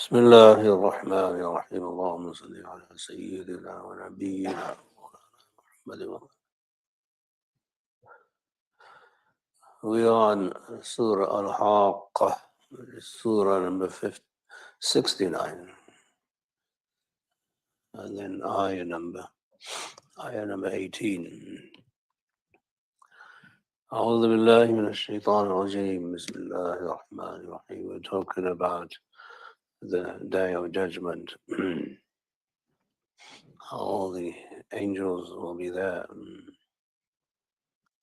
بسم الله الرحمن الرحيم اللهم صل على سيدنا ونبينا محمد. We are on Surah al-Ḥāqqah, Surah number 69, and then ayah number 18. أعوذ بالله من الشيطان الرجيم بسم الله الرحمن الرحيم. We're talking about the day of judgment. All the angels will be there.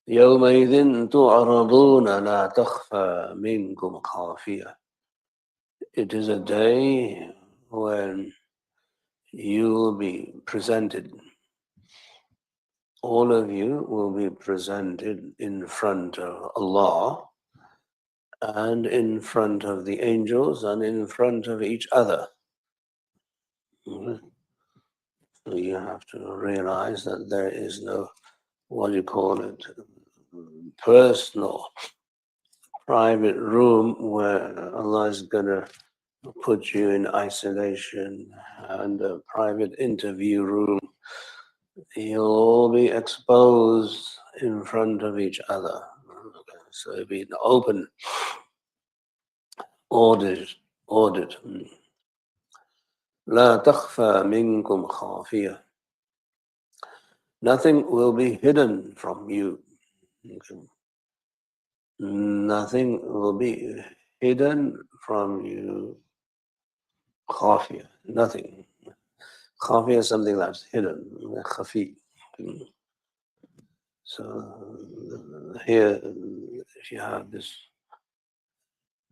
يومئذ تعرضون لا تخفى منكم خافية. It is a day when you will be presented. All of you will be presented in front of Allah and in front of the angels and in front of each other. So you have to realize that there is no, personal, private room where Allah is going to put you in isolation, and a private interview room. You'll all be exposed in front of each other. So it'll be an open audit. لا تخفى منكم خافية. Nothing will be hidden from you. Nothing will be hidden from you. Khafiyah, nothing. Khafiyah is something that's hidden. Khafi. So here, if you have this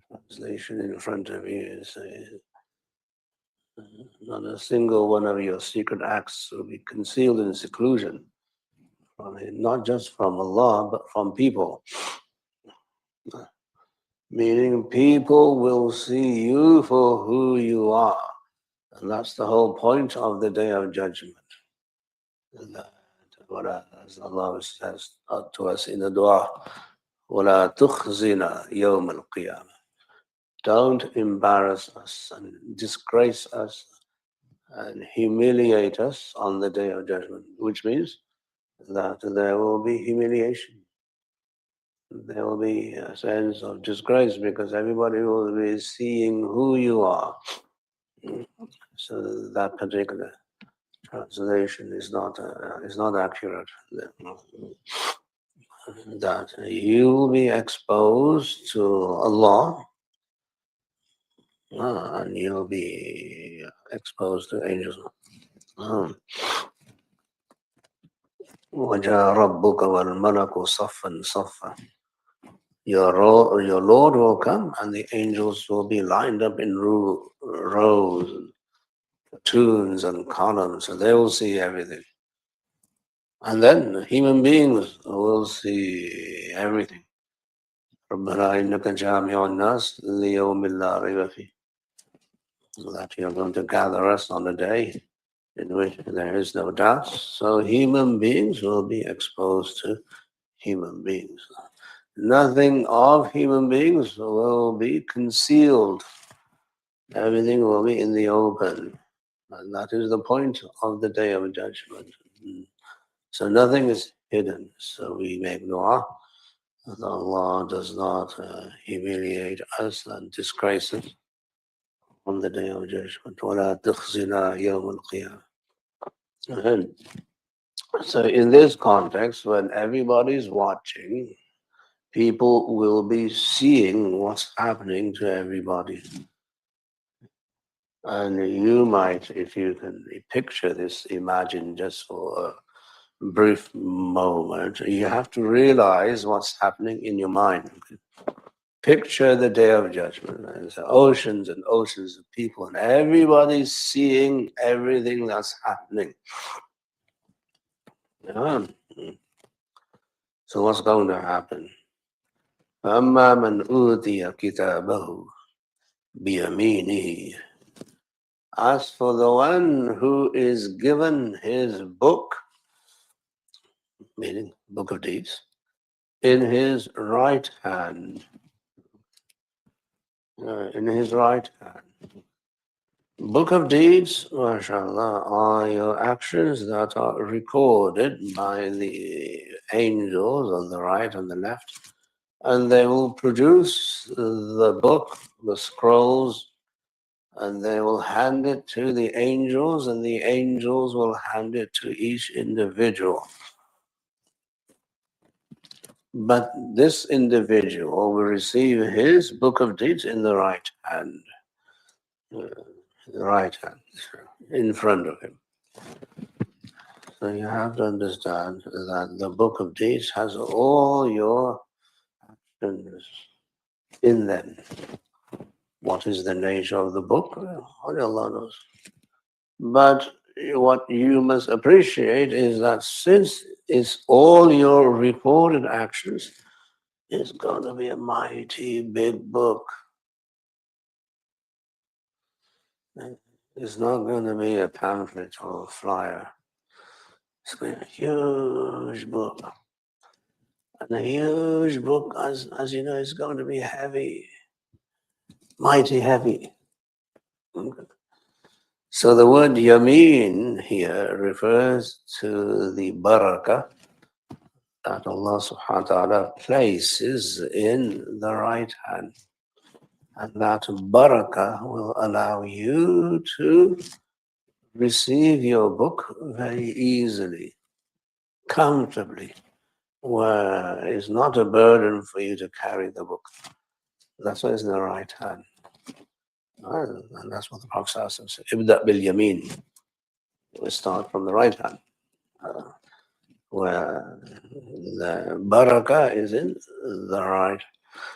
translation in front of you, not a single one of your secret acts will be concealed in seclusion, not just from Allah, but from people. Meaning people will see you for who you are. And that's the whole point of the Day of Judgment. As Allah says to us in the dua, وَلَا تُخْزِنَا يَوْمَ الْقِيَامَةِ. Don't embarrass us and disgrace us and humiliate us on the Day of Judgment, which means that there will be humiliation. There will be a sense of disgrace because everybody will be seeing who you are. So that particular translation is not accurate. That you will be exposed to Allah, and you'll be exposed to angels. وَجَاءَ رَبُّكَ وَالْمَلَكُ صَفًّا صَفًّا. Your Lord will come and the angels will be lined up in rows, and platoons and columns, so they will see everything. And then human beings will see everything. رَبَّنَا إِنَّكَ جَامِعُ النَّاسِ لِيَوْمٍ لَا رَيْبَ فِيهِ. That you're going to gather us on a day in which there is no doubt. So human beings will be exposed to human beings. Nothing of human beings will be concealed. Everything will be in the open. And that is the point of the Day of Judgment. So nothing is hidden. So we make dua that Allah does not humiliate us and disgrace us on the Day of Judgment. وَلَا تُخْزِنَا يَوْمَ الْقِيَامَةِ. So in this context, when everybody is watching, people will be seeing what's happening to everybody. And you might, if you can picture this, imagine just for a brief moment, you have to realize what's happening in your mind. Picture the Day of Judgment. There's oceans and oceans of people, and everybody's seeing everything that's happening. Yeah. So what's going to happen? فَأَمَّا مَنْ أُوتِيَ كِتَابَهُ بِيَمِينِهِ. As for the one who is given his book, meaning book of deeds, in his right hand. In his right hand. Book of deeds, mashallah, are your actions that are recorded by the angels on the right and the left, and they will produce the book, the scrolls, and they will hand it to the angels, and the angels will hand it to each individual. But this individual will receive his book of deeds in the right hand, in front of him. So you have to understand that the book of deeds has all your actions in them. What is the nature of the book? Only Allah knows. But what you must appreciate is that since it's all your recorded actions, it's going to be a mighty big book. It's not going to be a pamphlet or a flyer. It's going to be a huge book. And a huge book, as you know, is going to be heavy, mighty heavy. So the word yameen here refers to the barakah that Allah subhanahu wa ta'ala places in the right hand. And that barakah will allow you to receive your book very easily, comfortably, where it's not a burden for you to carry the book. That's why it's in the right hand. And that's what the Prophet says. Ibda bil yameen. We start from the right hand, where the barakah is in the right.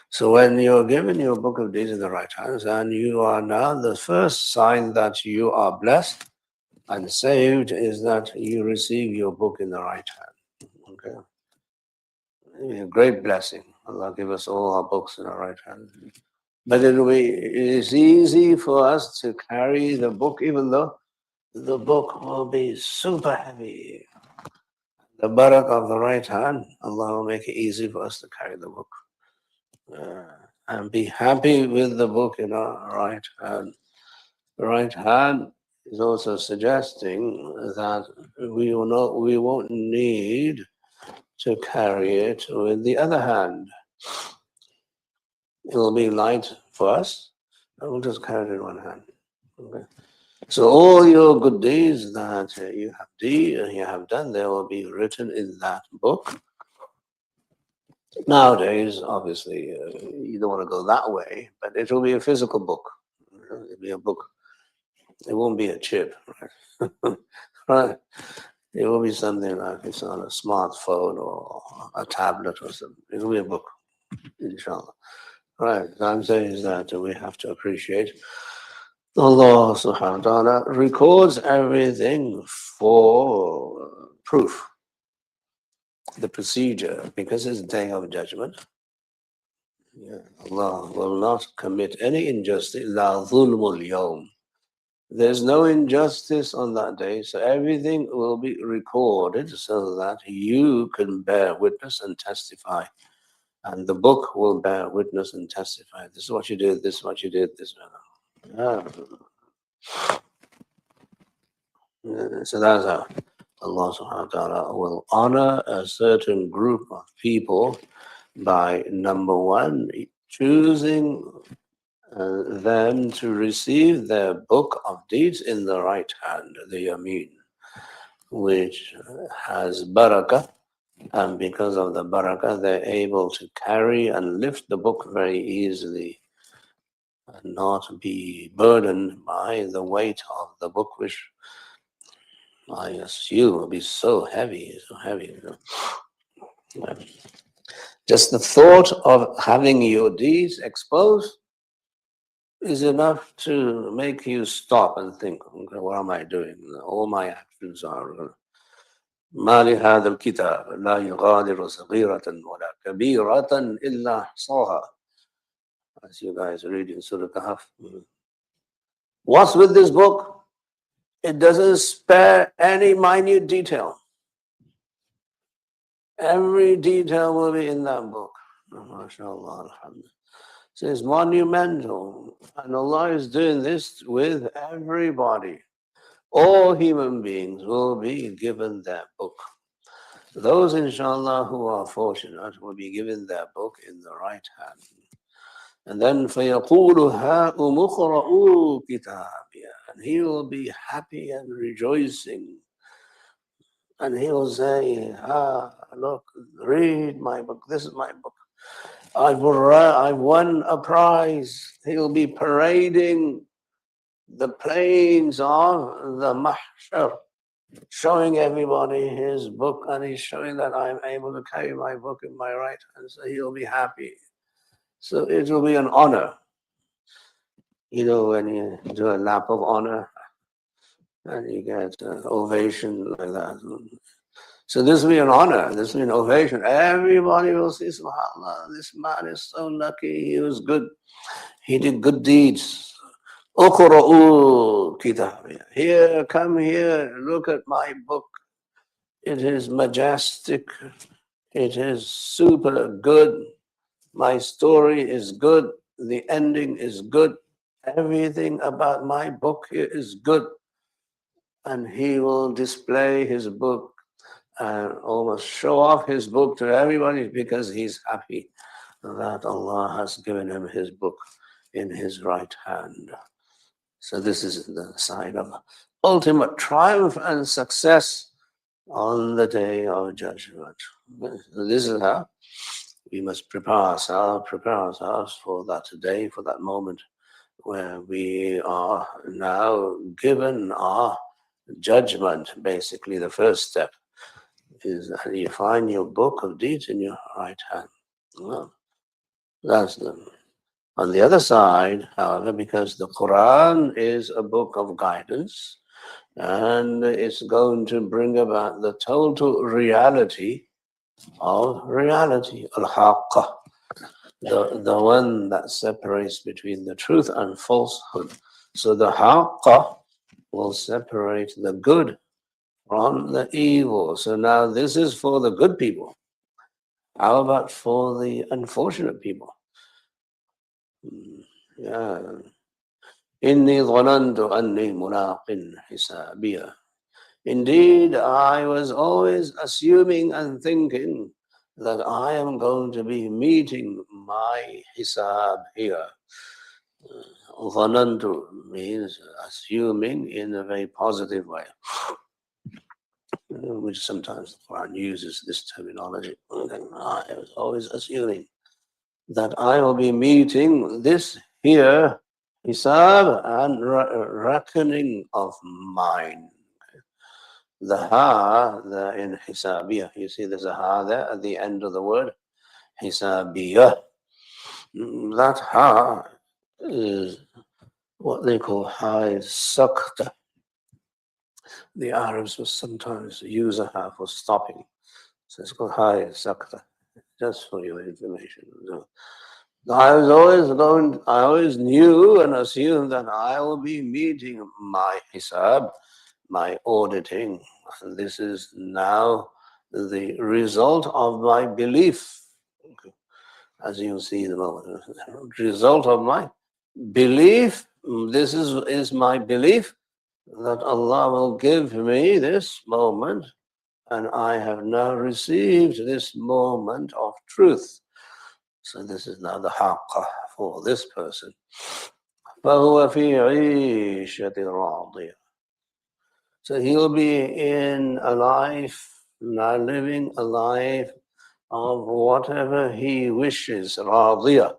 So when you're given your book of deeds in the right hands, and you are now, the first sign that you are blessed and saved is that you receive your book in the right hand. Okay, a great blessing. Allah give us all our books in our right hand. But it's easy for us to carry the book, even though the book will be super heavy. The barakah of the right hand, Allah will make it easy for us to carry the book. And be happy with the book in our right hand. The right hand is also suggesting that we won't need to carry it with the other hand. It will be light for us, and we'll just carry it in one hand. Okay. So all your good deeds that you have done, they will be written in that book. Nowadays, obviously, you don't want to go that way, but it will be a physical book. It'll be a book. It won't be a chip, right? Right. It will be something like it's on a smartphone or a tablet or something. It will be a book, inshallah. Right. What I'm saying is that we have to appreciate Allah subhanahu wa ta'ala records everything for proof. The procedure, because it's Day of Judgment. Yeah, Allah will not commit any injustice. La dhulmul yawm. There's no injustice on that day, so everything will be recorded so that you can bear witness and testify. And the book will bear witness and testify. This is what you did, this is what you did, this. So that's how Allah subhanahu wa ta'ala will honor a certain group of people by, number one, choosing them to receive their book of deeds in the right hand, the yameen, which has barakah, and because of the barakah, they're able to carry and lift the book very easily and not be burdened by the weight of the book, which I assume will be so heavy, so heavy. Just the thought of having your deeds exposed is enough to make you stop and think, okay, what am I doing? All my actions are ما لهذا الكتاب لا يغادر صغيرة ولا كبيرة إلا أحصاها. As you guys read in Surah Kahf. What's with this book? It doesn't spare any minute detail. Every detail will be in that book. MashaAllah, alhamdulillah. So it's monumental. And Allah is doing this with everybody. All human beings will be given their book. Those, inshallah, who are fortunate will be given their book in the right hand. And then فَيَقُولُ هَاؤُمُ اقْرَءُوا كِتَابِيَهْ, and he will be happy and rejoicing. And he will say, look, read my book. This is my book. I've won a prize. He will be parading the plains of the mahshar, showing everybody his book, and he's showing that I'm able to carry my book in my right hand, so he'll be happy. So it will be an honor. You know, when you do a lap of honor and you get an ovation like that. So this will be an honor, this will be an ovation. Everybody will see, subhanAllah, this man is so lucky, he was good, he did good deeds. Uqra'u kitabiyah. Here, come here, look at my book. It is majestic, it is super good. My story is good, the ending is good. Everything about my book here is good. And he will display his book and almost show off his book to everybody because he's happy that Allah has given him his book in his right hand. So this is the sign of ultimate triumph and success on the day of judgment. This is how we must prepare ourselves for that day, for that moment where we are now given our judgment. Basically, the first step is that you find your book of deeds in your right hand. Well, that's them. On the other side, however, because the Quran is a book of guidance and it's going to bring about the total reality of reality, al-Ḥāqqah, the one that separates between the truth and falsehood. So the Ḥāqqah will separate the good from the evil. So now this is for the good people. How about for the unfortunate people? Yeah. Inni dhanantu anni mulaqin hisabiya. Indeed, I was always assuming and thinking that I am going to be meeting my hisab here. Dhanantu means assuming in a very positive way, which sometimes the Quran uses this terminology. I was always assuming that I will be meeting this here hisab and reckoning of mine. The ha, the in hisabiyah, you see there's a ha there at the end of the word, hisabiyah. That ha is what they call high sakta. The Arabs will sometimes use a ha for stopping. So it's called high sakta, just for your information. So I always knew and assumed that I will be meeting my hisab, my auditing. And this is now the result of my belief. As you see the result of my belief. This is my belief that Allah will give me this moment, and I have now received this moment of truth. So this is now the Ḥāqqah for this person. فَهُوَ فِي عِيشَةٍ رَاضِيَةٍ. So he'll be in a life, now living a life of whatever he wishes. Radiyah.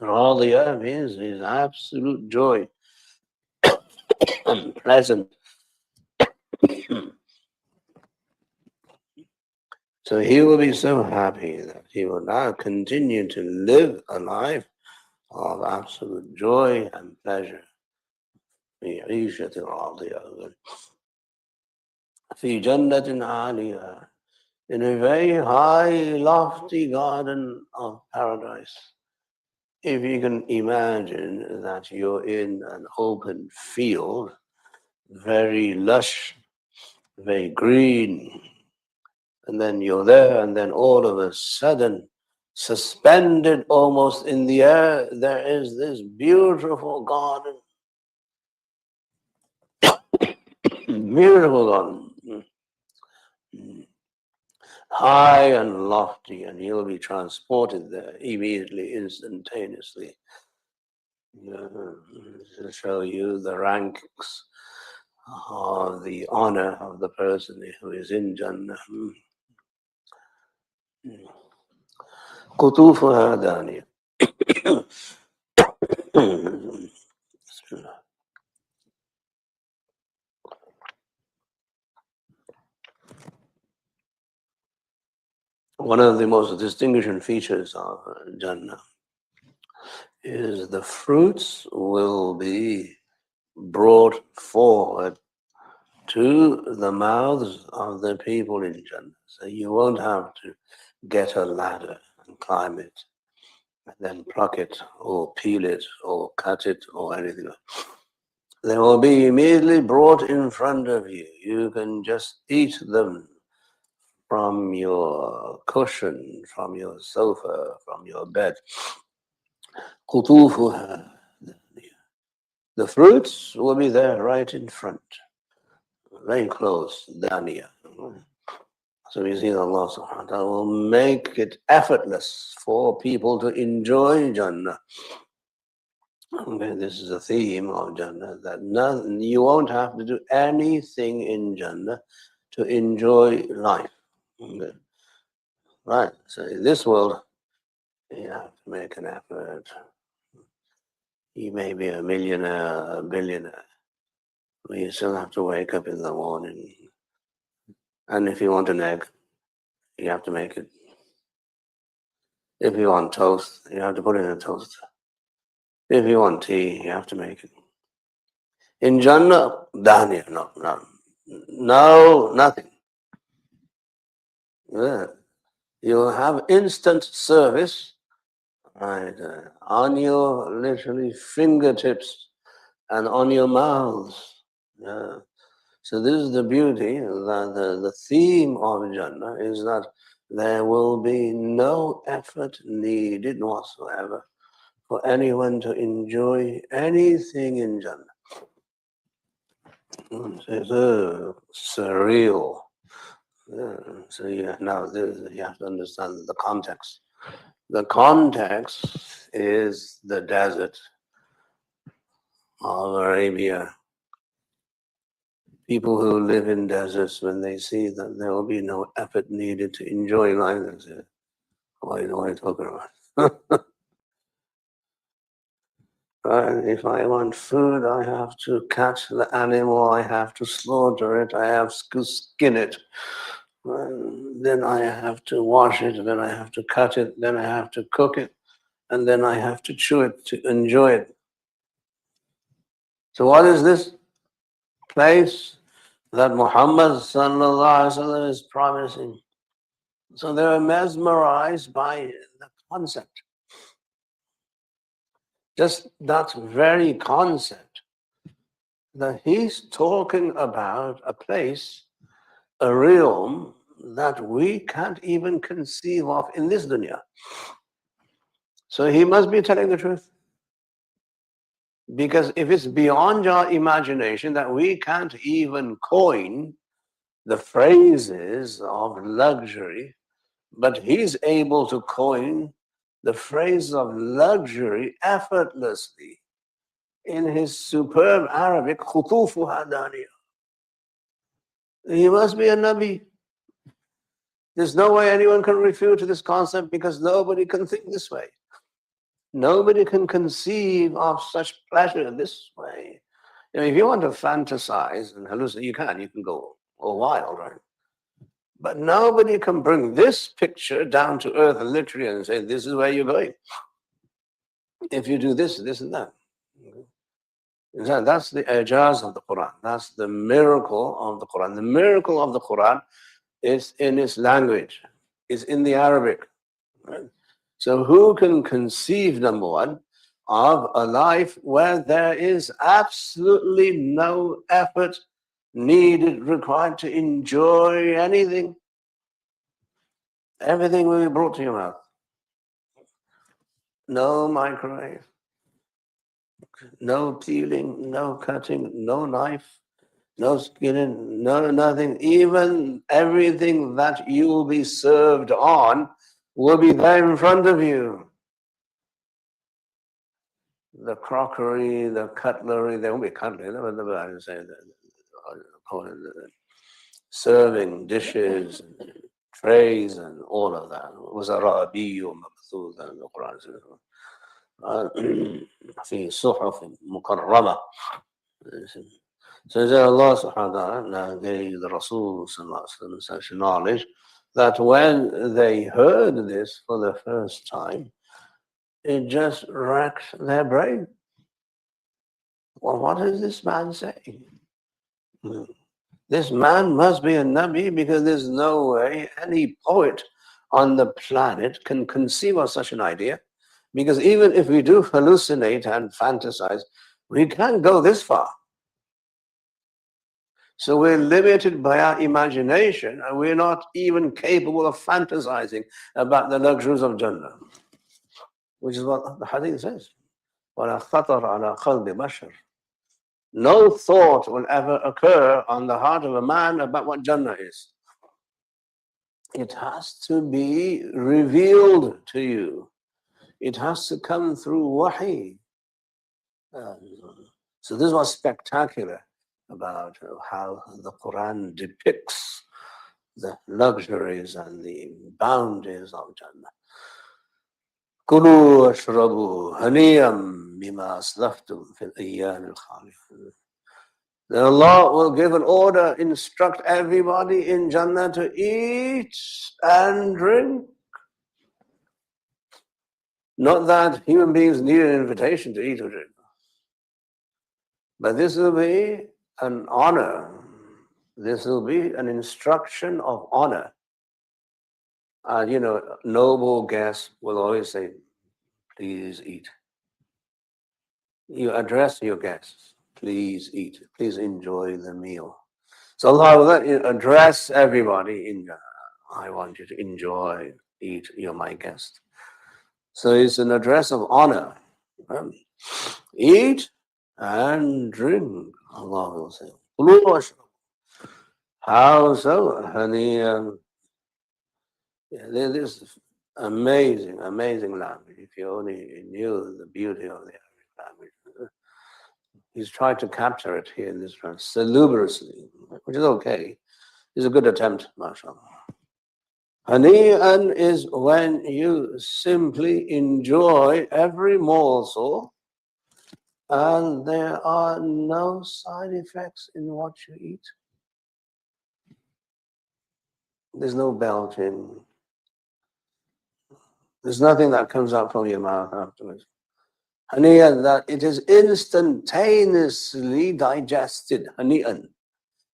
Radiyah means his absolute joy and pleasant. So he will be so happy that he will now continue to live a life of absolute joy and pleasure. في عيشة راضية في جنة عالية, in a very high, lofty garden of paradise. If you can imagine that you're in an open field, very lush, very green, and then you're there, and then all of a sudden suspended almost in the air, there is this beautiful garden. Beautiful garden. High and lofty, and you'll be transported there immediately, instantaneously. To show you the ranks of the honor of the person who is in Jannah. قطوفها دانية. One of the most distinguishing features of Jannah is the fruits will be brought forward to the mouths of the people in Jannah. So you won't have to get a ladder and climb it, and then pluck it, or peel it, or cut it, or anything else. They will be immediately brought in front of you. You can just eat them from your cushion, from your sofa, from your bed. قطوفها. The fruits will be there right in front, very close, daniya. So we see that Allah subhanahu wa ta'ala will make it effortless for people to enjoy Jannah. Okay, this is a theme of Jannah, that you won't have to do anything in Jannah to enjoy life. Okay. Right, so in this world, you have to make an effort. You may be a millionaire, a billionaire, but you still have to wake up in the morning. And if you want an egg, you have to make it. If you want toast, you have to put it in a toaster. If you want tea, you have to make it. In Jannah, dahniya, no, nothing. Yeah. You have instant service, right, on your literally fingertips and on your mouths. Yeah. So this is the beauty, that the theme of Jannah is that there will be no effort needed whatsoever for anyone to enjoy anything in Jannah. It's surreal. Yeah. So now you have to understand the context. The context is the desert of Arabia. People who live in deserts, when they see that there will be no effort needed to enjoy life, they say, what are you talking about? If I want food, I have to catch the animal, I have to slaughter it, I have to skin it. Then I have to wash it, then I have to cut it, then I have to cook it, and then I have to chew it to enjoy it. So what is this place that Muhammad sallallahu alaihi wasallam is promising? So they were mesmerized by the concept. Just that very concept, that he's talking about a place, a realm that we can't even conceive of in this dunya. So he must be telling the truth. Because if it's beyond our imagination that we can't even coin the phrases of luxury, but he's able to coin the phrase of luxury effortlessly in his superb Arabic, خطوفها دانية. He must be a Nabi. There's no way anyone can refute this concept, because nobody can think this way. Nobody can conceive of such pleasure this way. If you want to fantasize and hallucinate, you can go wild, right? But nobody can bring this picture down to earth literally and say, this is where you're going. If you do this, this and that. That's the ijaz of the Quran. That's the miracle of the Quran. The miracle of the Quran is in its language. It's in the Arabic. Right? So who can conceive, number one, of a life where there is absolutely no effort needed, required to enjoy anything? Everything will be brought to your mouth. no microwave, no peeling, no cutting, no knife, no skinning, no nothing. Even everything that you will be served on will be there in front of you. The crockery, the cutlery, there won't be cutlery, I would say serving dishes, trays, and all of that. وزرابي ومبثوثة in the Quran says. في صحف مكرمة. So Allah subhanahu wa ta'ala gave the Rasul such knowledge that when they heard this for the first time, it just racked their brain. Well, what is this man saying? This man must be a Nabi, because there's no way any poet on the planet can conceive of such an idea. Because even if we do hallucinate and fantasize, we can't go this far. So we're limited by our imagination, and we're not even capable of fantasizing about the luxuries of Jannah, which is what the hadith says. وَلَا خَطَرَ عَلَى قَلْبِ بَشَرٍ. No thought will ever occur on the heart of a man about what Jannah is. It has to be revealed to you. It has to come through wahi. So this was spectacular about how the Quran depicts the luxuries and the bounties of Jannah. كُلُوا وَاشْرَبُوا هَنِيًّا بِمَا أَسْلَفْتُمْ فِي الْأَيَّامِ الْخَالِيَةِ. Then Allah will give an order, instruct everybody in Jannah to eat and drink. Not that human beings need an invitation to eat or drink, but this will be an honor. This will be an instruction of honor. And noble guests will always say, please eat. You address your guests, please eat, please enjoy the meal. So Allah will address everybody in Jannah. I want you to enjoy, eat, you're my guest. So it's an address of honor. Eat and drink, Allah will say. How so? Honey, this amazing, amazing language. If you only knew the beauty of the Arabic language. He's tried to capture it here in this verse, salubrously, which is okay. It's a good attempt, mashallah. Hani'an is when you simply enjoy every morsel and there are no side effects in what you eat. There's no belching. There's nothing that comes out from your mouth afterwards. Hani'an, that it is instantaneously digested. Hani'an.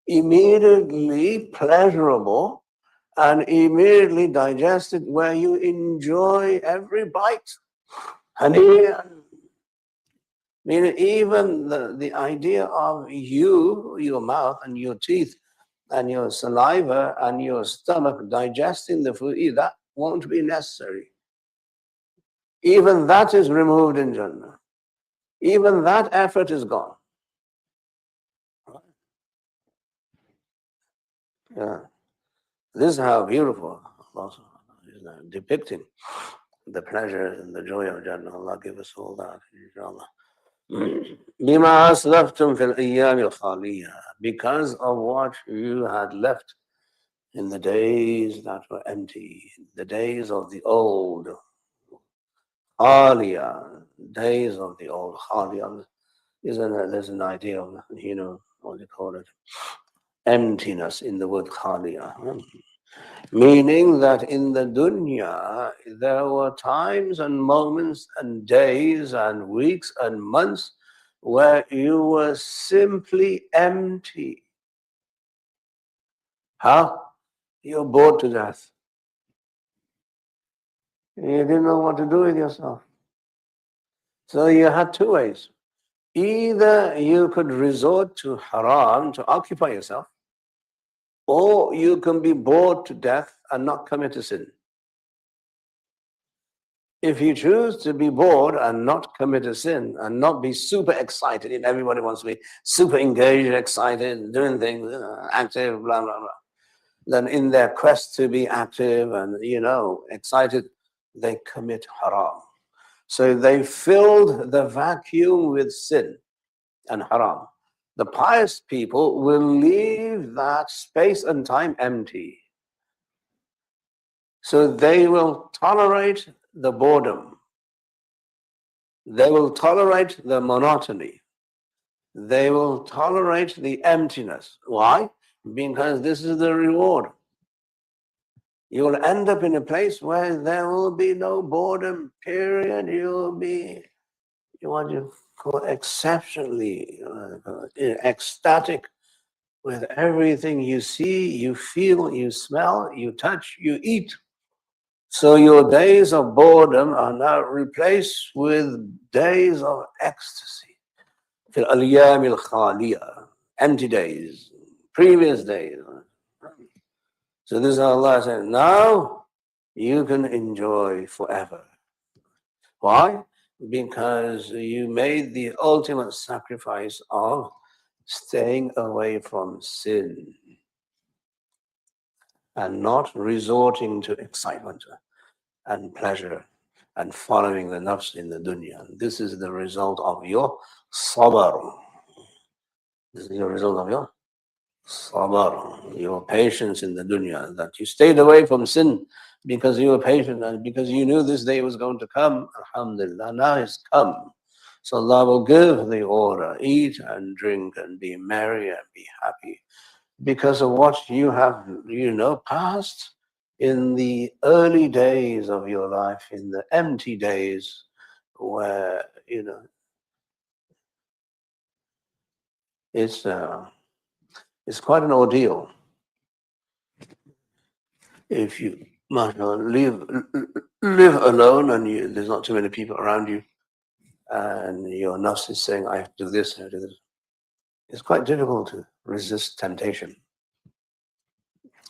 Immediately pleasurable and immediately digested, where you enjoy every bite. Hani'an. Meaning even the idea of your mouth and your teeth and your saliva and your stomach digesting the food, that won't be necessary. Even that is removed in Jannah. Even that effort is gone. Yeah. This is how beautiful Allah is depicting the pleasure and the joy of Jannah. Allah give us all that, inshallah. بِمَا أَسْلَفْتُمْ فِي الْأَيَّامِ الْخَالِيَةِ. Because of what you had left in the days that were empty, the days of the old. Khaliya, days of the old. Khaliya, there's an idea of, what do you call it? Emptiness in the word khaliya. Meaning that in the dunya, there were times and moments and days and weeks and months where you were simply empty. How? You're bored to death. You didn't know what to do with yourself. So you had two ways. Either you could resort to haram to occupy yourself, or you can be bored to death and not commit a sin. If you choose to be bored and not commit a sin and not be super excited, and everybody wants to be super engaged, excited, doing things, active, blah, blah, blah, then in their quest to be active and, excited, they commit haram. So they filled the vacuum with sin and haram. The pious people will leave that space and time empty. So they will tolerate the boredom. They will tolerate the monotony. They will tolerate the emptiness. Why? Because this is the reward. You will end up in a place where there will be no boredom, period. You'll be, what you call, exceptionally ecstatic with everything you see, you feel, you smell, you touch, you eat. So your days of boredom are now replaced with days of ecstasy. al-Ayyam al-Khaliyah, empty days, previous days. So this is how Allah said, now you can enjoy forever. Why? Because you made the ultimate sacrifice of staying away from sin and not resorting to excitement and pleasure and following the nafs in the dunya. This is the result of your sabr. This is the result of your sabr, your patience in the dunya, that you stayed away from sin because you were patient and because you knew this day was going to come. Alhamdulillah, now it's come. So Allah will give the order, eat and drink and be merry and be happy because of what you have, passed in the early days of your life, in the empty days where, it's quite an ordeal. If you live alone and there's not too many people around you, and your nafs is saying, I have to do this, I have to do this, it's quite difficult to resist temptation.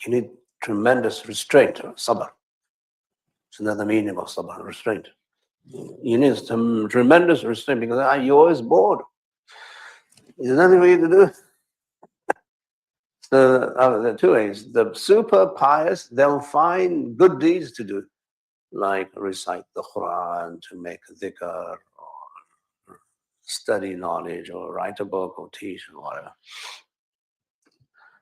You need tremendous restraint, sabr. It's another meaning of sabr, restraint. You need some tremendous restraint because you're always bored. There's nothing for you to do. So there are two ways. The super pious, they'll find good deeds to do, like recite the Quran, to make dhikr, or study knowledge, or write a book, or teach, or whatever.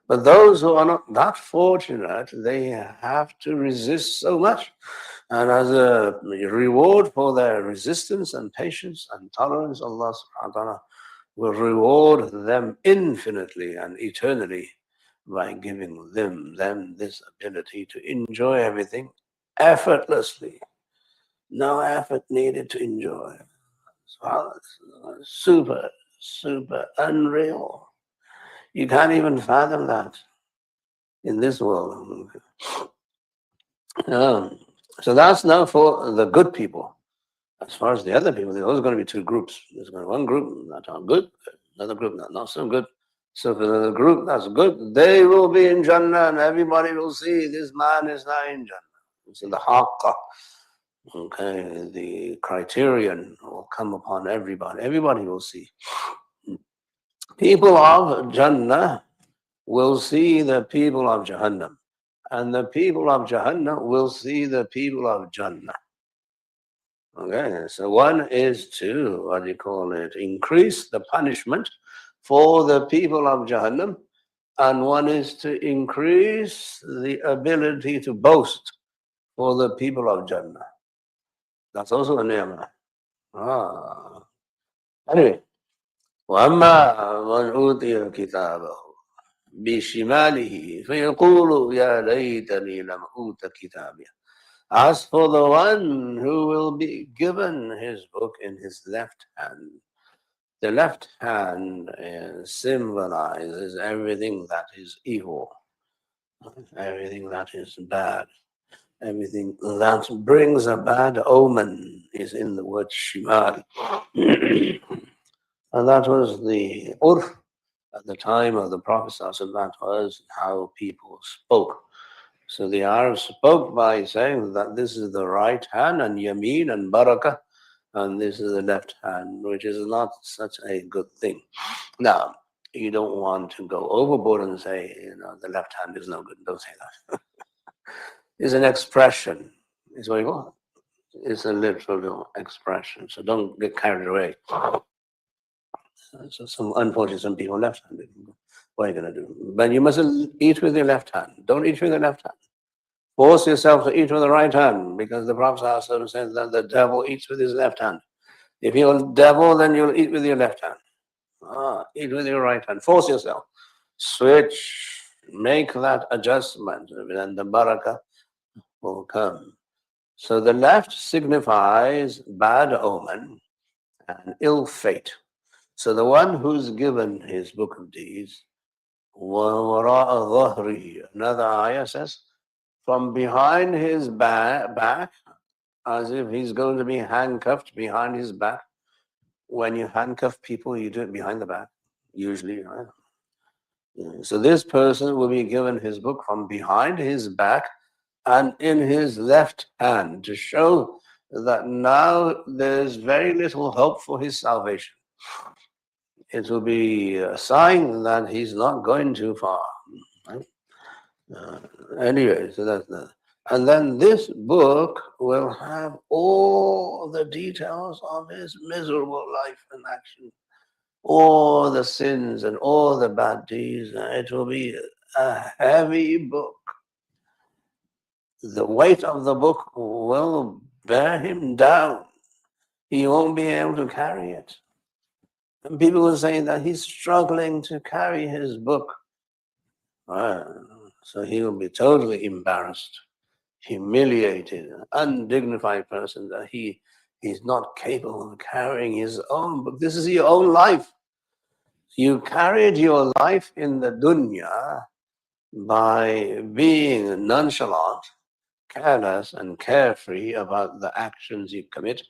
But those who are not that fortunate, they have to resist so much. And as a reward for their resistance and patience and tolerance, Allah subhanahu wa ta'ala will reward them infinitely and eternally by giving them this ability to enjoy everything effortlessly. No effort needed to enjoy. So super, super unreal. You can't even fathom that in this world. So that's now for the good people. As far as the other people, there's always going to be two groups. There's going to be one group that are good, another group that not so good. So for the group that's good, they will be in Jannah and everybody will see this man is now in Jannah. It's in the Ḥāqqah. Okay, the criterion will come upon everybody. Everybody will see. People of Jannah will see the people of Jahannam. And the people of Jahannam will see the people of Jannah. Okay, so one is to, increase the punishment for the people of Jahannam, and one is to increase the ability to boast for the people of Jannah. That's also a ni'mah. Anyway, وَأَمَّا مَنْ أُوتِيَ كِتَابَهُ بِشِمَالِهِ فَيَقُولُ يَا لَيْتَنِي لَمْ أُوتَ كِتَابِيَهْ. As for the one who will be given his book in his left hand, the left hand symbolizes everything that is evil, everything that is bad, everything that brings a bad omen is in the word shimal. And that was the urf at the time of the Prophet. That was how people spoke. So the Arabs spoke by saying that this is the right hand and yameen and barakah, and this is the left hand, which is not such a good thing. Now, you don't want to go overboard and say, the left hand is no good. Don't say that. It's an expression. It's what you want. It's a literal expression. So don't get carried away. So unfortunately, some people left-handed. What are you going to do? But you mustn't eat with your left hand. Don't eat with your left hand. Force yourself to eat with the right hand, because the Prophet ﷺ says that the devil eats with his left hand. If you're a devil, then you'll eat with your left hand. Eat with your right hand. Force yourself. Switch. Make that adjustment, and the barakah will come. So the left signifies bad omen and ill fate. So the one who's given his book of deeds, وَوَرَاءَ ظَهْرِهِ, another ayah says, from behind his back, as if he's going to be handcuffed behind his back. When you handcuff people, you do it behind the back, usually, right? So this person will be given his book from behind his back and in his left hand, to show that now there's very little hope for his salvation. It will be a sign that he's not going too far. Right? Anyway, so that's that. And then this book will have all the details of his miserable life and action, all the sins and all the bad deeds. It will be a heavy book. The weight of the book will bear him down. He won't be able to carry it. And people will say that he's struggling to carry his book. So he will be totally embarrassed, humiliated, undignified person, that he's not capable of carrying his own book. This is your own life. You carried your life in the dunya by being nonchalant, careless, and carefree about the actions you commit,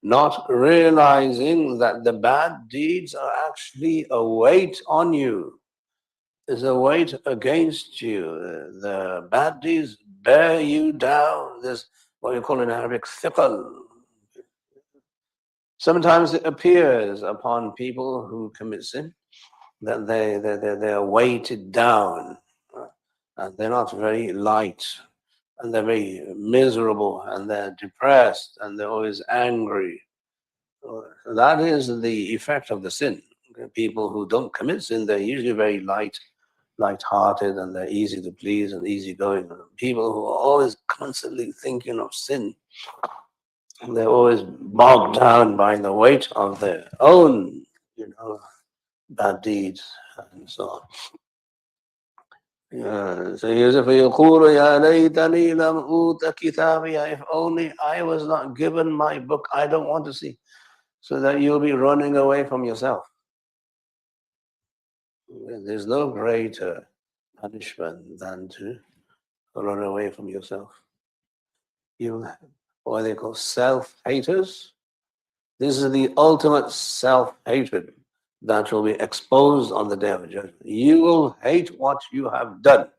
not realizing that the bad deeds are actually a weight on you. Is a weight against you. The bad deeds bear you down. There's what you call in Arabic thiqal. Sometimes it appears upon people who commit sin that they're weighted down, and they're not very light, and they're very miserable, and they're depressed, and they're always angry. That is the effect of the sin. People who don't commit sin, they're usually very light-hearted, and they're easy to please and easygoing. People who are always constantly thinking of sin, they're always bogged down by the weight of their own, bad deeds and so on. So Yusuf يقول يا ليتني لم أوت كتابي. If only I was not given my book, I don't want to see. So that you'll be running away from yourself. There's no greater punishment than to run away from yourself. You, what they call self-haters. This is the ultimate self-hatred that will be exposed on the day of judgment. You will hate what you have done,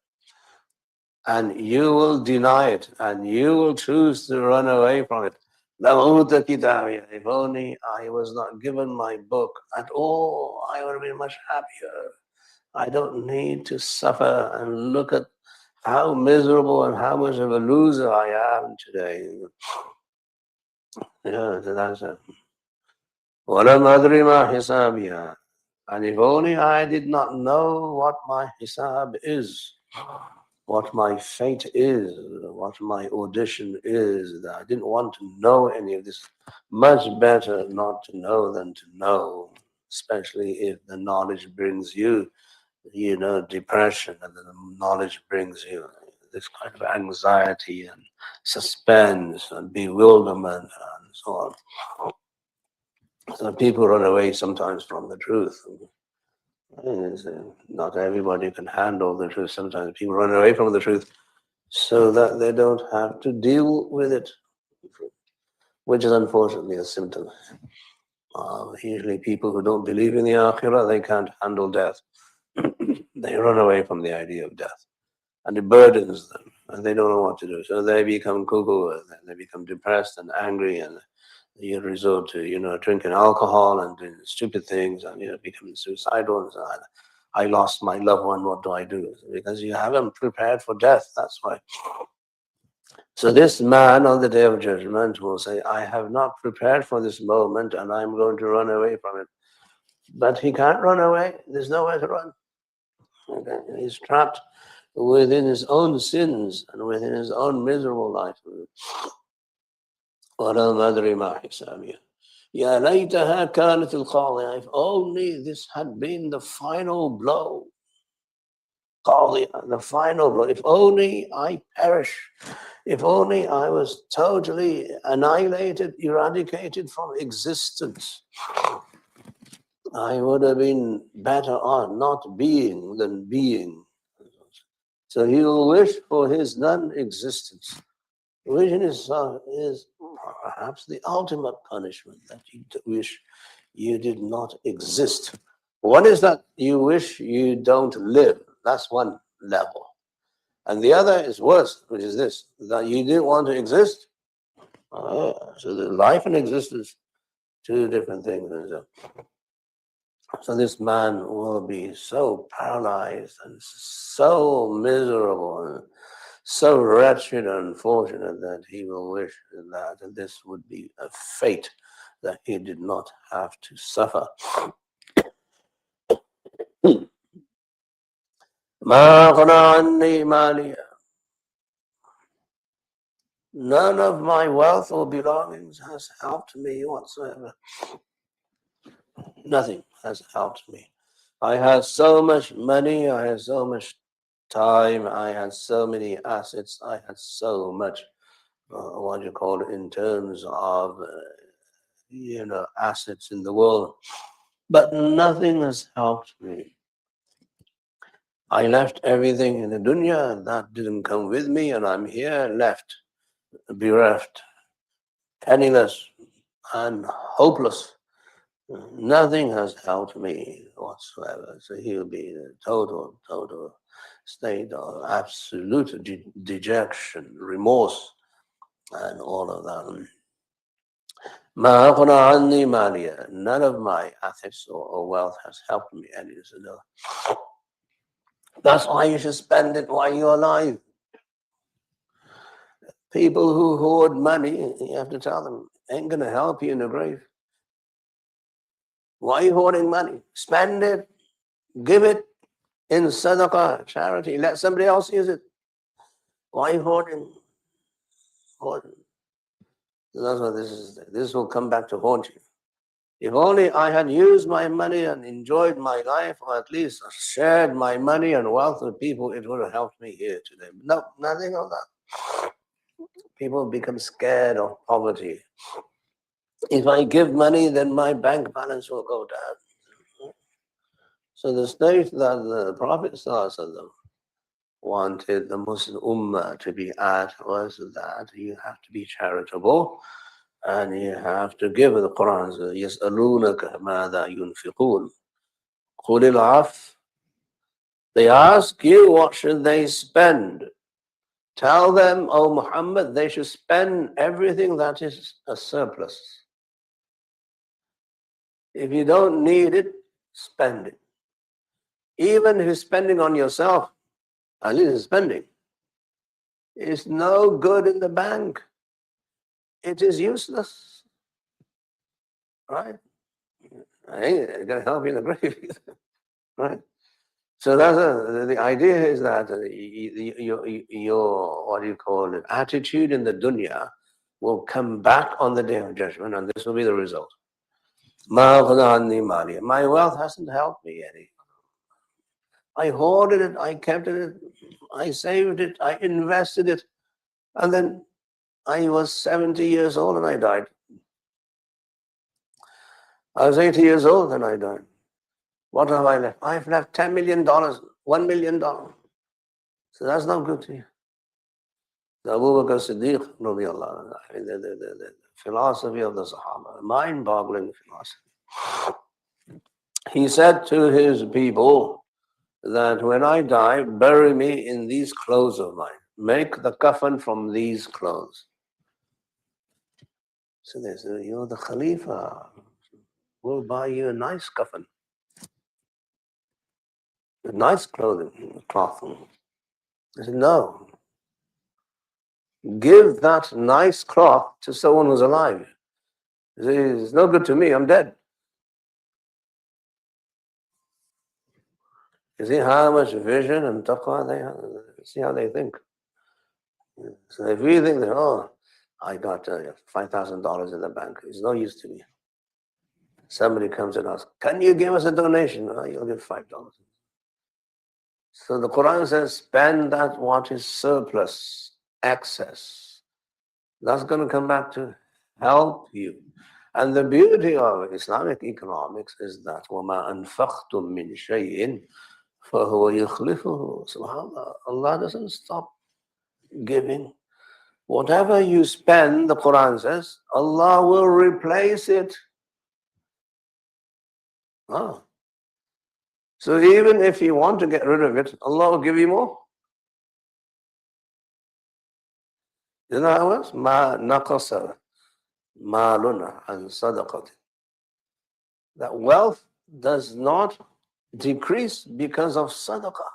and you will deny it, and you will choose to run away from it. If only I was not given my book at all, I would have been much happier. I don't need to suffer and look at how miserable and how much of a loser I am today. Yeah, so that's it. وَلَمْ أَدْرِ مَا حِسَابِهَا. And if only I did not know what my hisab is, what my fate is, what my audition is, that I didn't want to know any of this. Much better not to know than to know, especially if the knowledge brings you, depression, and the knowledge brings you this kind of anxiety and suspense and bewilderment and so on. So people run away sometimes from the truth. Not everybody can handle the truth. Sometimes people run away from the truth so that they don't have to deal with it, which is unfortunately a symptom. Usually people who don't believe in the akhirah, they can't handle death. They run away from the idea of death, and it burdens them. and they don't know what to do. So they become cuckoo, and they become depressed and angry, and you resort to drinking alcohol and doing stupid things, and becoming suicidal. And so I lost my loved one. What do I do? Because you haven't prepared for death. That's why. So this man on the day of judgment will say, I have not prepared for this moment, and I'm going to run away from it. But he can't run away. There's nowhere to run. Okay? He's trapped within his own sins and within his own miserable life. وَلَا مَدْرِ مَا حِسَابِهِ يَا لَيْتَهَا كَانَتِ الْقَاضِيَةَ. If only this had been the final blow. The final blow. If only I perish. If only I was totally annihilated, eradicated from existence. I would have been better on not being than being. So he will wish for his non-existence. Wishing is perhaps the ultimate punishment, that you wish you did not exist. One is that you wish you don't live. That's one level. And the other is worse, which is this, that you didn't want to exist. So the life and existence, two different things. So this man will be so paralyzed and so miserable and so wretched and unfortunate that he will wish that this would be a fate that he did not have to suffer. None of my wealth or belongings has helped me whatsoever. Nothing has helped me. I had so much money, I had so much time, I had so many assets, I had so much, what do you call it, in terms of, assets in the world. But nothing has helped me. I left everything in the dunya, and that didn't come with me, and I'm here left, bereft, penniless, and hopeless. Nothing has helped me whatsoever. So he'll be in a total state of absolute dejection, remorse, and all of that. None of my assets or wealth has helped me any. That's why you should spend it while you're alive. People who hoard money, you have to tell them, ain't going to help you in the grave. Why are you hoarding money? Spend it, give it in sadaqah, charity. Let somebody else use it. Why are you hoarding? Hoarding. That's what this is. This will come back to haunt you. If only I had used my money and enjoyed my life, or at least shared my money and wealth with people, it would have helped me here today. No, nothing of that. People become scared of poverty. If I give money, then my bank balance will go down. So the state that the Prophet ﷺ wanted the Muslim Ummah to be at was that you have to be charitable and you have to give. The Quran says, يَسْأَلُونَكَ مَاذَا يُنْفِقُونَ قُلِ الْعَفْوَ. They ask you, what should they spend? Tell them, O Muhammad, they should spend everything that is a surplus. If you don't need it, spend it. Even if you're spending on yourself, at least it's spending. It's no good in the bank. It is useless. Right? I ain't going to help you in the grave either. Right? So that's the idea is that your what do you call it, attitude in the dunya will come back on the day of judgment, and this will be the result. My wealth hasn't helped me any. I hoarded it, I kept it, I saved it, I invested it, and then I was 70 years old and I died. I was 80 years old and I died. What have I left? I've left $10 million, $1 million. So that's not good to you. The Abu Bakr Siddiq, the philosophy of the Sahaba, mind-boggling philosophy. He said to his people that when I die, bury me in these clothes of mine. make the kafan from these clothes. So they say, you're the Khalifa. We'll buy you a nice kafan. A nice clothing, cloth. I said, no. Give that nice cloth to someone who's alive. It's no good to me, I'm dead. You see how much vision and taqwa they have? See how they think. So if we think that, oh, I got $5,000 in the bank, it's no use to me. Somebody comes and asks, can you give us a donation? Oh, you'll give $5. So the Quran says, spend that what is surplus, excess. That's going to come back to help you. And the beauty of Islamic economics is that وَمَا أَنفَقْتُم مِّن شَيْءٍ فَهُوَ يُخْلِفُهُ. SubhanAllah, Allah doesn't stop giving. Whatever you spend, the Quran says, Allah will replace it. Ah. So even if you want to get rid of it, Allah will give you more. You know how it was? مَا نَقَصَ مَالٌ عَنْ صَدَقَةٍ. That wealth does not decrease because of sadaqah.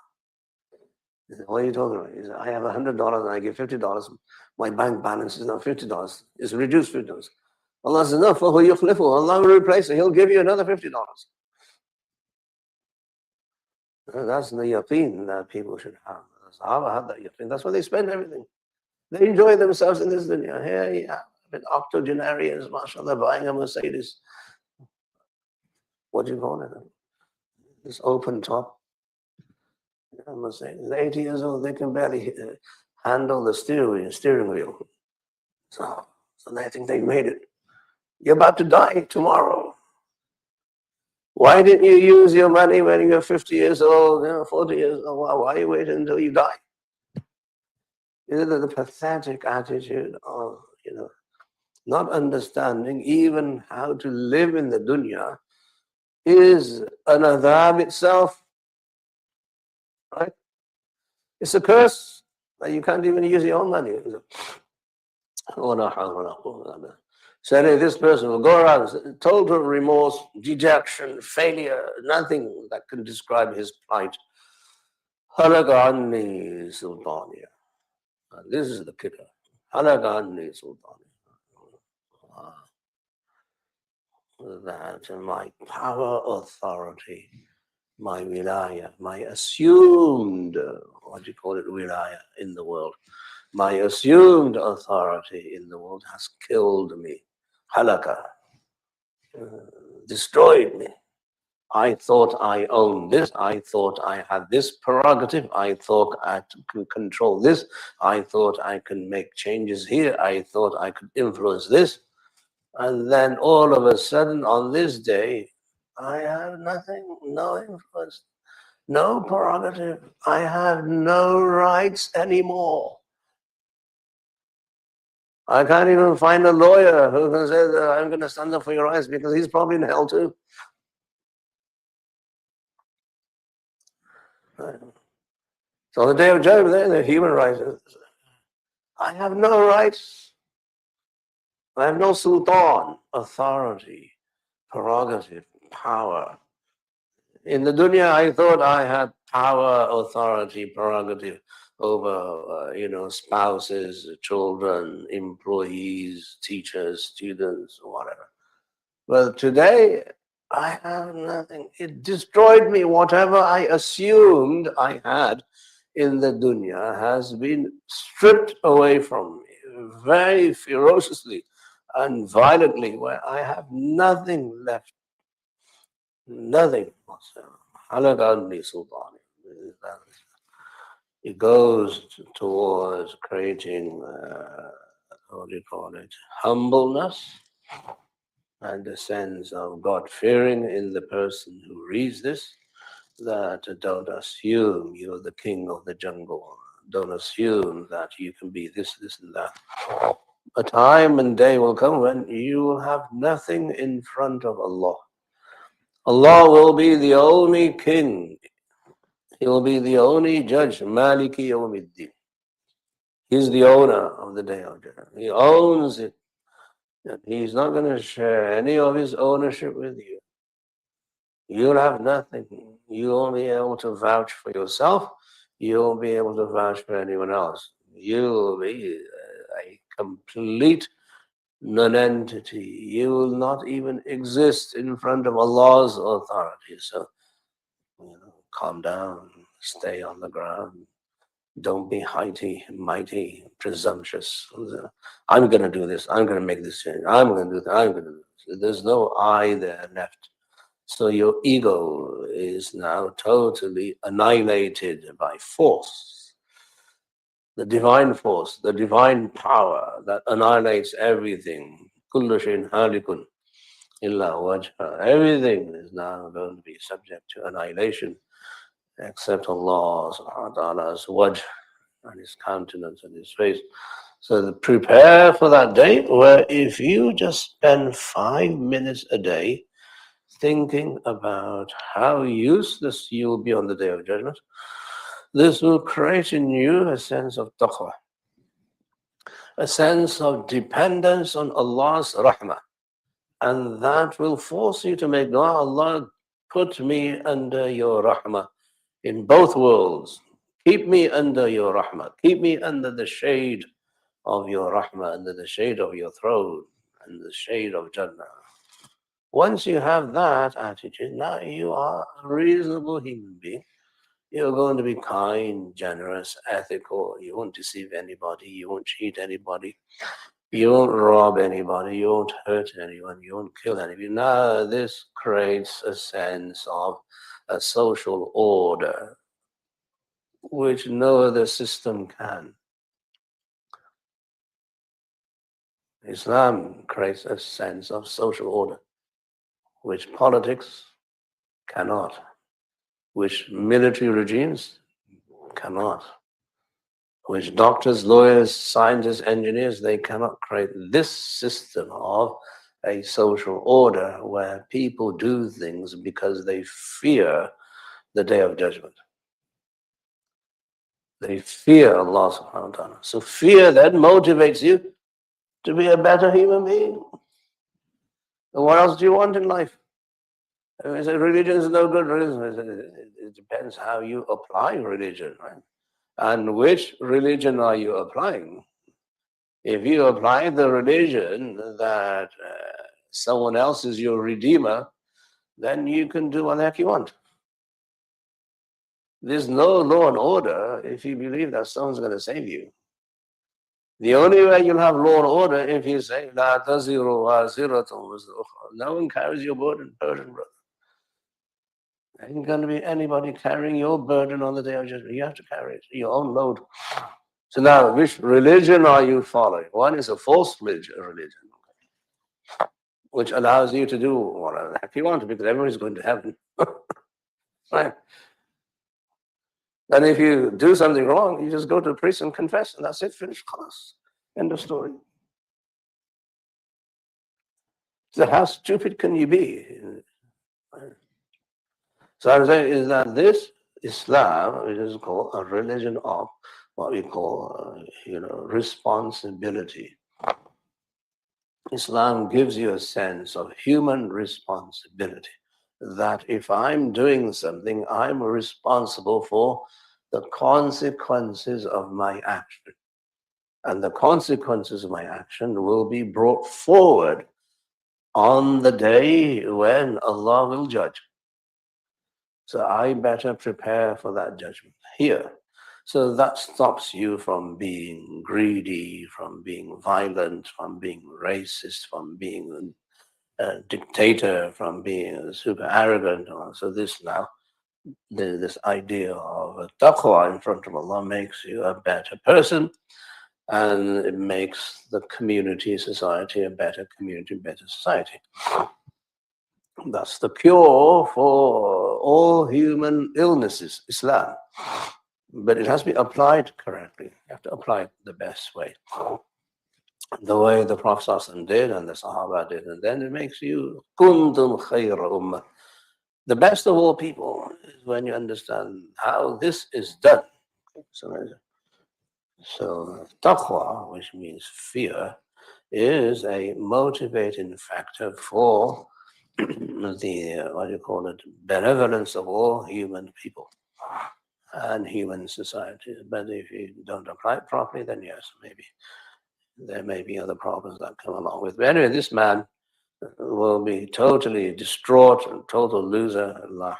What are you talking about? He said, I have $100 and I give $50. My bank balance is now $50. It's reduced $50. Allah says, no, فَهُوَ يُخْلِفُهُ. Allah will replace it. He'll give you another $50. That's the yaqeen that people should have. The Sahaba had that yaqeen. That's why they spend everything. They enjoy themselves in this dunya. Here you have octogenarians, mashallah, buying a Mercedes. What do you call it? This open top. Mercedes. They're 80 years old. They can barely handle the steering wheel. So they think they made it. You're about to die tomorrow. Why didn't you use your money when you were 50 years old, 40 years old? Why are you waiting until you die? The pathetic attitude of, not understanding even how to live in the dunya is an adhab itself. Right? It's a curse that you can't even use your own money. So this person will go around, total remorse, dejection, failure, nothing that can describe his plight. Halagani Sultania. This is the kicker. Halagani Sultania. That my power, authority, my wilaya, my assumed, wilaya in the world, my assumed authority in the world has killed me. Halaka, destroyed me. I thought I owned this. I thought I had this prerogative. I thought I could control this. I thought I could make changes here. I thought I could influence this. And then all of a sudden on this day, I have nothing, no influence, no prerogative. I have no rights anymore. I can't even find a lawyer who can say that I'm going to stand up for your rights because he's probably in hell too. So on the day of judgment, the human rights. I have no rights. I have no sultan, authority, prerogative, power. In the dunya, I thought I had power, authority, prerogative over, spouses, children, employees, teachers, students, whatever. Well, today, I have nothing. It destroyed me. Whatever I assumed I had in the dunya has been stripped away from me very ferociously and violently, where I have nothing left. Nothing whatsoever. Halakani Sultani. It goes towards creating, humbleness and a sense of God-fearing in the person who reads this, that don't assume you're the king of the jungle. Don't assume that you can be this, and that. A time and day will come when you will have nothing in front of Allah. Allah will be the only king. He will be the only judge. Maliki Yawmiddin. He's the owner of the Day of Judgment. He owns it. And he's not going to share any of his ownership with you. You'll have nothing. You won't be able to vouch for yourself. You won't be able to vouch for anyone else. You'll be a complete non-entity. You will not even exist in front of Allah's authority. So, calm down, stay on the ground. Don't be mighty, presumptuous. I'm going to do this. I'm going to make this change. I'm going to do that. I'm going to do this. There's no I there left. So your ego is now totally annihilated by force. The divine force, the divine power that annihilates everything. Kullu shay'in halikun illa wajha. Everything is now going to be subject to annihilation except Allah subhanahu wa ta'ala's wajh and his countenance and his face. So prepare for that day where if you just spend 5 minutes a day thinking about how useless you will be on the Day of Judgment, this will create in you a sense of taqwa, a sense of dependence on Allah's rahmah. And that will force you to make dua, Allah, put me under your rahmah in both worlds. Keep me under your rahmah. Keep me under the shade of your rahmah, under the shade of your throne, and the shade of Jannah. Once you have that attitude, now you are a reasonable human being. You're going to be kind, generous, ethical. You won't deceive anybody. You won't cheat anybody. You won't rob anybody. You won't hurt anyone. You won't kill anybody. Now this creates a sense of a social order which no other system can. Islam creates a sense of social order which politics cannot, which military regimes cannot, which doctors, lawyers, scientists, engineers, they cannot create this system of a social order where people do things because they fear the Day of Judgment. They fear Allah subhanahu wa ta'ala. So fear then motivates you to be a better human being. And what else do you want in life? I say religion is no good. It depends how you apply religion, right? And which religion are you applying? If you apply the religion that someone else is your redeemer, then you can do what the heck you want. There's no law and order if you believe that someone's going to save you. The only way you'll have law and order if you say, "La taziru waziratun wizra ukhra." No one carries your burden, brother. There ain't going to be anybody carrying your burden on the Day of Judgment. You have to carry it, your own load. So now, which religion are you following? One is a false religion, which allows you to do whatever the heck you want, because everybody's going to heaven. Right? And if you do something wrong, you just go to the priest and confess, and that's it, finished class. End of story. So how stupid can you be? So I'm saying is that this Islam, which is called a religion of what we call, responsibility. Islam gives you a sense of human responsibility, that if I'm doing something, I'm responsible for the consequences of my action. And the consequences of my action will be brought forward on the day when Allah will judge. So I better prepare for that judgment here. So that stops you from being greedy, from being violent, from being racist, from being a dictator, from being super arrogant. So this now, this idea of taqwa in front of Allah makes you a better person, and it makes the community, society a better community, better society. That's the cure for all human illnesses, Islam. But it has to be applied correctly. You have to apply it the best way. The way the Prophet ﷺ did and the Sahaba did. And then it makes you kuntum khayra ummah. The best of all people is when you understand how this is done. So So taqwa, which means fear, is a motivating factor for the, what do you call it, benevolence of all human people and human society. But if you don't apply it properly, then yes, maybe there may be other problems that come along with. But anyway, this man will be totally distraught and total loser. Allah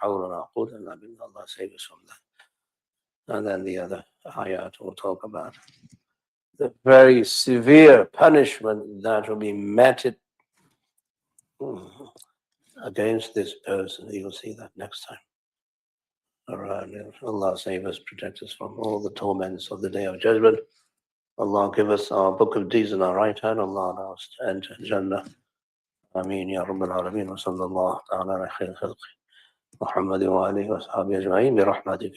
save us from that. And then the other ayat will talk about the very severe punishment that will be meted against this person. You'll see that next time. Around. Allah save us, protect us from all the torments of the Day of Judgment. Allah give us our book of deeds in our right hand. Allah allow us to enter Jannah. Ameen ya Rabbal Alameen. Wa sallallahu ta'ala ala khair khalqi. Muhammad wa alihi wa sahbihi ajma'in bi rahmatik.